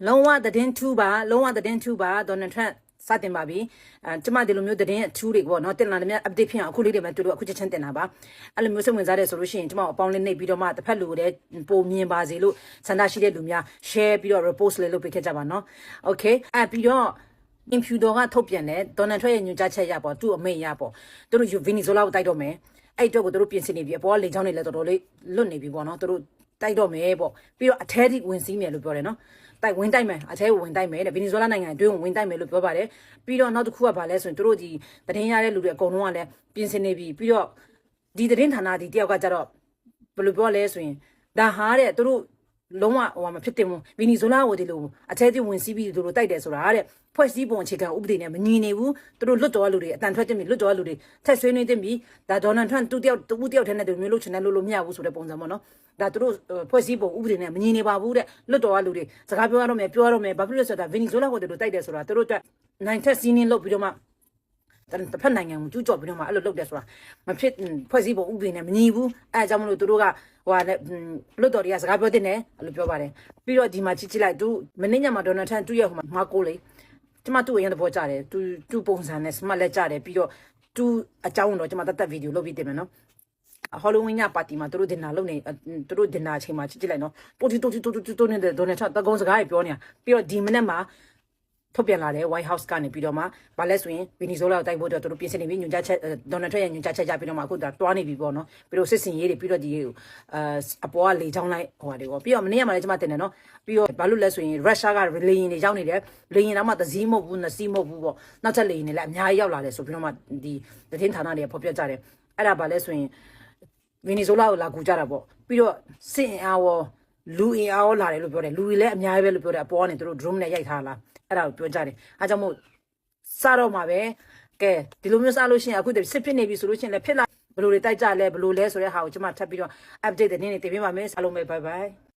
လုံးဝသတင်းထူးပါလုံးဝသတင်းထူးပါဒေါ်နယ်ထရန့်စတင်ပါပြီကျမဒီလိုမျိုးသတင်းအထူးတွေပေါ့နော်တင်လာတယ်များ update ဖြစ်အောင်အခုလေးတွေမှတူလို့အခုချက်ချင်းတင်တာပါအဲ့လိုမျိုးစိတ်ဝင်စားတဲ့ဆိုလို့ရှိရင်ကျမအပေါင်းလေးနှိပ်ပြီးတော့မှတစ်ဖက်လူတွေပုံမြင်ပါစေလို့ဆန္ဒရှိတဲ့လူများ share ပြီးတော့ repost လေးလုပ်ပေးခဲ့ကြပါနော် okay ပြီးတော့impudor ကထုတ်ပြန်တယ်ဒေါ်နယ်ထရန့်ရဲ့ညွှန်ကြားချက်ရပေါ့သူ့အမိန့်ရပေါ့သူတို့ဗီနီဇိုလာကိုတိုက်တော့မယ်အဲ့အတွက်ကိုသူတို့ပြင်ဆင်နေပြီအပေါ်ကလေချောင်းတွေလည်းတော်တော်လေးလွတ်နေပြီပေါ့နော်သူတို့တိုက်တော့မယ်ပေါ့ပြီးတော့အထဲထိဝင်စီးမယ်လို့ပြောတယ်နော်တိုက်ဝင်တိုက်မယ်အထဲကိုဝင်တိုက်မယ်တဲ့ဗီနီဇိုလာနိုင်ငံအတွင်းကိုဝင်တိုက်မယ်လို့ပြောပါတယ်ပြီးတော့နောက်တစ်ခုကဘာလဲဆိုရင်တို့ဒီသတင်းရတဲ့လူတွေအကုန်လုံးကလည်းပြင်ဆင်နေပြီပြီးတော့ဒီသတင်းဌာနဒီတယောက်ကကြတော့ဘယ်လိုပြောလဲဆိုရင်ဒါဟာတဲ့တို့လုံးဝဟိုမှာဖြစ်တယ်မို့ဗီနီဇိုလာကိုဒီလိုအထဲထိဝင်စီးပြီးတို့တိုက်တယ်ဆိုတာတဲ့ဖွဲ့စည်းပုံအခြေခံဥပဒေနဲ့မညီနေဘူးတို့လွတ်တော်လူတွေအတန်ထွက်တင်ပြီးလွတ်တော်လူတွေထက်ဆွေးနွေးတင်ပြီးဒါဒေါ်နယ်ထရန့်တူတယောက်ထဲနဲ့တို့မျိုးလို့ချင်တယ်လို့မရဘူးဆိုတဲ့ပုံစံပေါ့နော်ဒါတို့ဖွဲ့စည်းပုံဥပဒေနဲ့မညီနေပါဘူးတဲ့လွတ်တော်လူတွေစကားပြောရတော့မယ်ဘာဖြစ်လို့ဆိုတာဗီနီဇိုလာကိုတို့တိုက်တယ်ဆိုတာတို့အတွက်နိုင်ထက်စီးနင်းလုပ်ပြီးတော့မှတစ်ဖက်နိုင်ငံကိုကျူးကျော်ပြီးတော့မှအဲ့လိုလုပ်တယ်ဆိုတာမဖြစ်ဖွဲ့စည်းပုံဥပဒေနဲ့မညီဘူးအဲအကြောင်းမလို့တို့ကဟိုဟာလွတ်တော်တွေကစကားပြောတင်တယ်အဲ့လိုပြောပါတယ်ပြီးတော့ဒီမှာကြည့်လိုက်သူမနေ့ညမှာဒေါ်နယ်ထရန့်သူ့ရဲ့ဟိုမှာကိုလေကျမသူ့အရင်တော့ကြားတယ်သူပုံစံနဲ့စမလက်ကြတယ်ပြီးတော့သူအကြောင်းတော့ကျမတက်ဗီဒီယိုလုပ်ပြီးတင်မယ်နော်ဟောလိုဝင်းညပါတီမှာတို့ဒင်နာလုပ်နေတို့ဒင်နာအချိန်မှာကြည့်လိုက်နော်တိုးနေတဲ့ဒေါ်နယ်ထရန့်တကုံစကားတွေပြောနေတာပြီးတော့ဒီမနေ့မှာထုတ်ပြန်လာတယ် White House ကနေပြီးတော့မှဗာလဲဆိုရင်ဗီနီဇိုလာကိုတိုက်ဖို့တို့ပြင်ဆင်နေပြီးညွှန်ကြားချက်ဒေါ်နယ်ထရန့်ရဲ့ညွှန်ကြားချက်ကြပြီးတော့မှအခုတွားနေပြီပေါ့နော်ပြီးတော့စစ်စင်ရေးတွေပြီးတော့ဒီအပေါ်ကလေချောင်းလိုက်ဟိုဟာတွေပေါ့ပြီးတော့မနေ့ကမှလည်းကျမတင်တယ်နော်ပြီးတော့ဘာလို့လဲဆိုရင်ရုရှားကလေရင်တွေရောက်နေတယ်လေရင်တော့မှသစည်းမဟုတ်ဘူးနစီးမဟုတ်ဘူးပေါ့နောက်ထပ်လေရင်တွေလည်းအများကြီးရောက်လာတယ်ဆိုပြီးတော့မှဒီသတင်းဌာနတွေကဖော်ပြကြတယ်အဲ့ဒါဗာလဲဆိုရင်ဗီနီဇိုလာကိုလာကူကြတာပေါ့ပြီးတော့စစ်အင်အားရောလူအင်အားရောလာတယ်လို့ပြောတယ်လူတွေလည်းအများကြီးပဲလို့ပြောတယ်အပေါ်ကနေသူတို့ drone နဲ့ရိုက်ထားလားအဲ့ဒါကိုပြောကြတယ်အားကြောင့်မို့စတော့မှာပဲကဲဒီလိုမျိုးစလို့ရှိရင်အခုတည်းစစ်ဖြစ်နေပြီဆိုလို့ရှိရင်လည်းဖြစ်လာဘယ်လိုတွေတိုက်ကြလဲဘယ်လိုလဲဆိုတဲ့ဟာကိုကျွန်မထပ်ပြီးတော့ update တဲ့နေ့တင်ပြပါမယ်အားလုံးပဲ bye bye